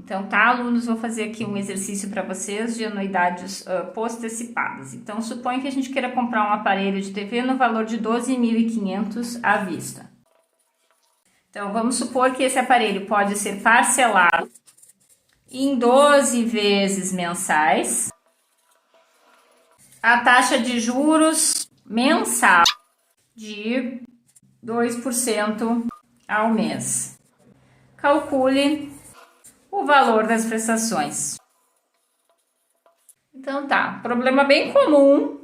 Então, tá, alunos, vou fazer aqui um exercício para vocês de anuidades post-antecipadas. Então, suponha que a gente queira comprar um aparelho de TV no valor de 12.500 à vista. Então, vamos supor que esse aparelho pode ser parcelado em 12 vezes mensais. A taxa de juros mensal de 2% ao mês. Calcule o valor das prestações. Então tá, problema bem comum,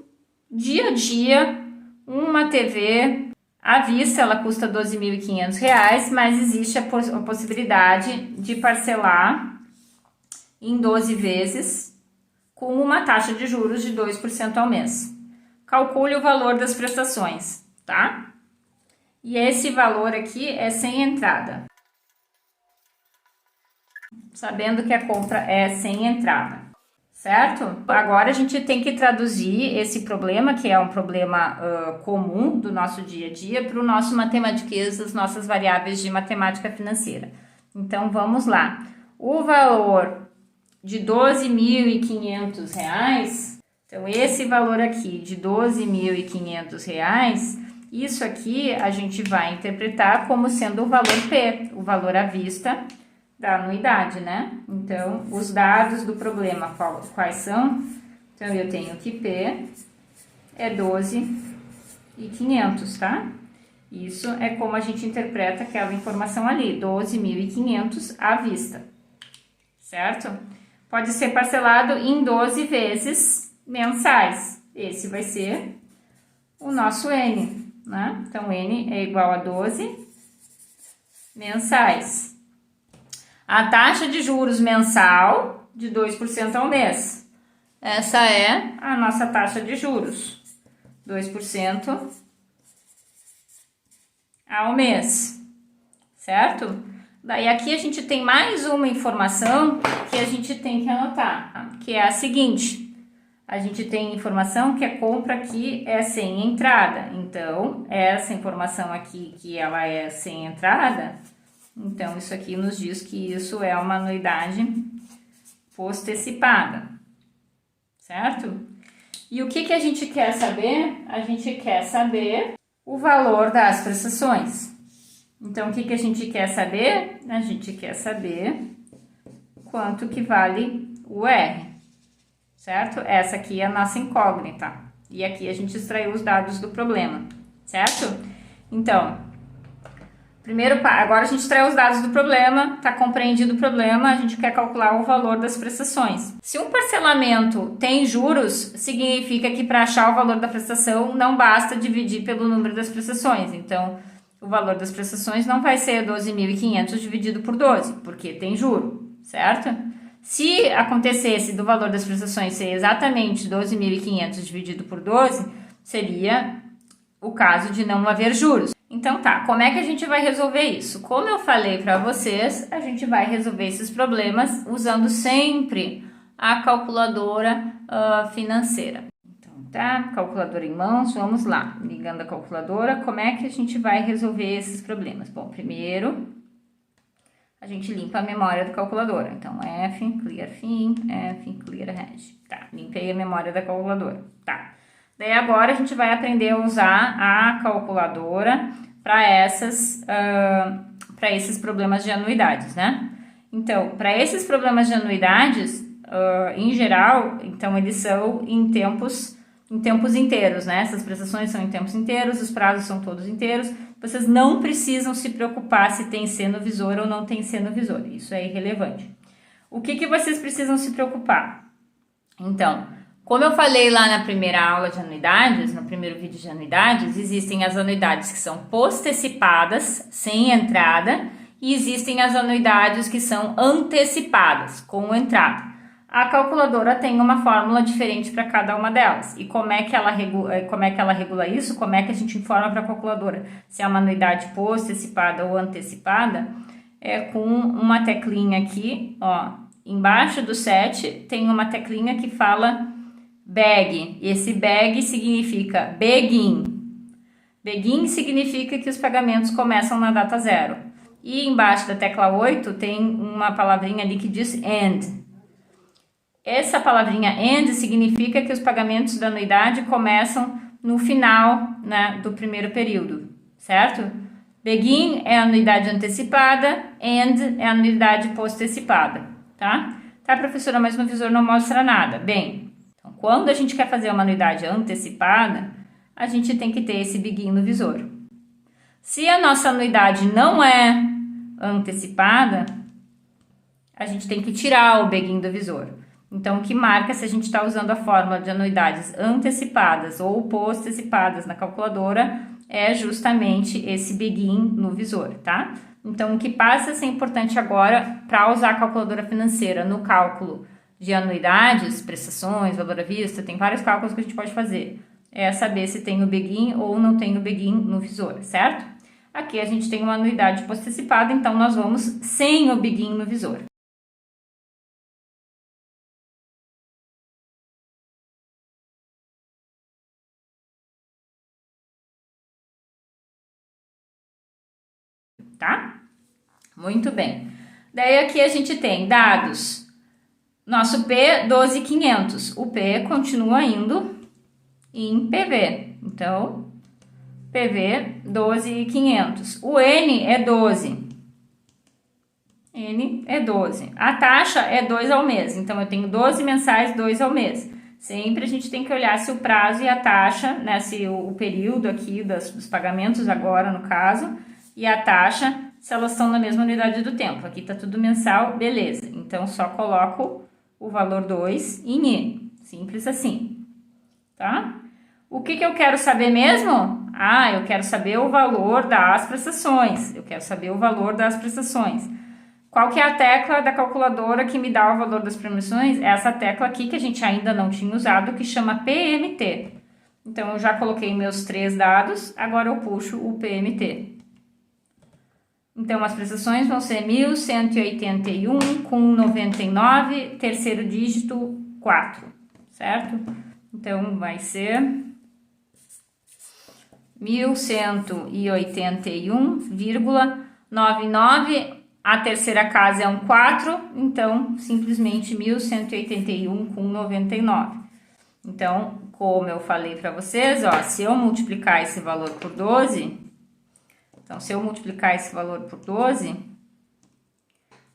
dia a dia, uma TV à vista, ela custa R$ 12.500, mas existe a possibilidade de parcelar em 12 vezes com uma taxa de juros de 2% ao mês. Calcule o valor das prestações, tá? E esse valor aqui é sem entrada. Sabendo que a compra é sem entrada, certo? Agora a gente tem que traduzir esse problema, que é um problema comum do nosso dia a dia, para o nosso matematiquês das nossas variáveis de matemática financeira. Então, vamos lá. O valor de R$ 12.500, então esse valor aqui de R$ 12.500, isso aqui a gente vai interpretar como sendo o valor P, o valor à vista da anuidade, né? Então, os dados do problema quais são? Então, eu tenho que P é 12.500, tá? Isso é como a gente interpreta aquela informação ali, 12.500 à vista, certo? Pode ser parcelado em 12 vezes mensais. Esse vai ser o nosso N, né? Então, N é igual a 12 mensais. A taxa de juros mensal de 2% ao mês. Essa é a nossa taxa de juros. 2% ao mês. Certo? Daí aqui a gente tem mais uma informação que a gente tem que anotar, que é a seguinte. A gente tem informação que a compra aqui é sem entrada. Então, essa informação aqui que ela é sem entrada, então isso aqui nos diz que isso é uma anuidade post-antecipada, certo? E o que a gente quer saber? A gente quer saber o valor das prestações. Então, o que a gente quer saber? A gente quer saber quanto que vale o R, certo? Essa aqui é a nossa incógnita. E aqui a gente extraiu os dados do problema, certo? Então, agora a gente extraiu os dados do problema, está compreendido o problema, a gente quer calcular o valor das prestações. Se um parcelamento tem juros, significa que para achar o valor da prestação não basta dividir pelo número das prestações. Então, o valor das prestações não vai ser 12.500 dividido por 12, porque tem juro, certo? Se acontecesse do valor das prestações ser exatamente 12.500 dividido por 12, seria o caso de não haver juros. Então tá, como é que a gente vai resolver isso? Como eu falei para vocês, a gente vai resolver esses problemas usando sempre a calculadora financeira. Tá? Calculadora em mãos, vamos lá. Ligando a calculadora, como é que a gente vai resolver esses problemas? Bom, primeiro, a gente limpa a memória da calculadora. Então, F, clear fim, F, clear hash. Tá, limpei a memória da calculadora. Tá. Daí agora a gente vai aprender a usar a calculadora para esses problemas de anuidades, né? Então, para esses problemas de anuidades, em geral, então eles são em tempos inteiros, né? Essas prestações são em tempos inteiros, os prazos são todos inteiros. Vocês não precisam se preocupar se tem C no visor ou não tem C no visor. Isso é irrelevante. O que vocês precisam se preocupar? Então, como eu falei lá na primeira aula de anuidades, no primeiro vídeo de anuidades, existem as anuidades que são post-antecipadas, sem entrada, e existem as anuidades que são antecipadas, com entrada. A calculadora tem uma fórmula diferente para cada uma delas. E como é que ela regula isso? Como é que a gente informa para a calculadora se é uma anuidade post-antecipada ou antecipada? É com uma teclinha aqui, ó, embaixo do 7 tem uma teclinha que fala BEG. Esse BEG significa Begin. Begin significa que os pagamentos começam na data zero. E embaixo da tecla 8 tem uma palavrinha ali que diz AND. Essa palavrinha AND significa que os pagamentos da anuidade começam no final, né, do primeiro período, certo? Begin é a anuidade antecipada, End é a anuidade postecipada, tá? Tá, professora, mas no visor não mostra nada. Bem, então, quando a gente quer fazer uma anuidade antecipada, a gente tem que ter esse begin no visor. Se a nossa anuidade não é antecipada, a gente tem que tirar o begin do visor. Então, o que marca se a gente está usando a fórmula de anuidades antecipadas ou postecipadas na calculadora é justamente esse begin no visor, tá? Então, o que passa a ser importante agora para usar a calculadora financeira no cálculo de anuidades, prestações, valor à vista, tem vários cálculos que a gente pode fazer. É saber se tem o begin ou não tem o begin no visor, certo? Aqui a gente tem uma anuidade postecipada, então nós vamos sem o begin no visor. Tá? Muito bem. Daí aqui a gente tem dados. Nosso P, 12.500. O P continua indo em PV. Então, PV, 12.500. O N é 12. N é 12. A taxa é 2 ao mês. Então, eu tenho 12 mensais, 2 ao mês. Sempre a gente tem que olhar se o prazo e a taxa, né, se o período aqui dos pagamentos agora, no caso, e a taxa, se elas estão na mesma unidade do tempo. Aqui tá tudo mensal, beleza. Então, só coloco o valor 2 em E. Simples assim, tá? O que eu quero saber mesmo? Ah, eu quero saber o valor das prestações. Eu quero saber o valor das prestações. Qual que é a tecla da calculadora que me dá o valor das prestações? É essa tecla aqui que a gente ainda não tinha usado, que chama PMT. Então, eu já coloquei meus 3 dados, agora eu puxo o PMT. Então, as prestações vão ser 1.181,99, terceiro dígito 4, certo? Então, vai ser 1.181,99, a terceira casa é um 4, então, simplesmente 1.181,99. Então, como eu falei para vocês, ó, se eu multiplicar esse valor por 12... Então, se eu multiplicar esse valor por 12,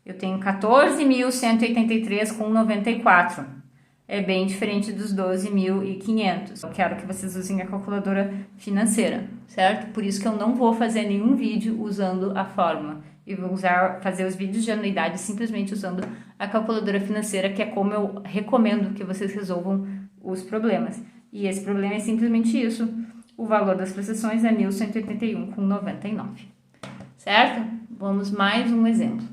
eu tenho 14.183,94. É bem diferente dos 12.500. Eu quero que vocês usem a calculadora financeira, certo? Por isso que eu não vou fazer nenhum vídeo usando a fórmula. E vou fazer os vídeos de anuidade simplesmente usando a calculadora financeira, que é como eu recomendo que vocês resolvam os problemas. E esse problema é simplesmente isso. O valor das prestações é 1.181,99, certo? Vamos mais um exemplo.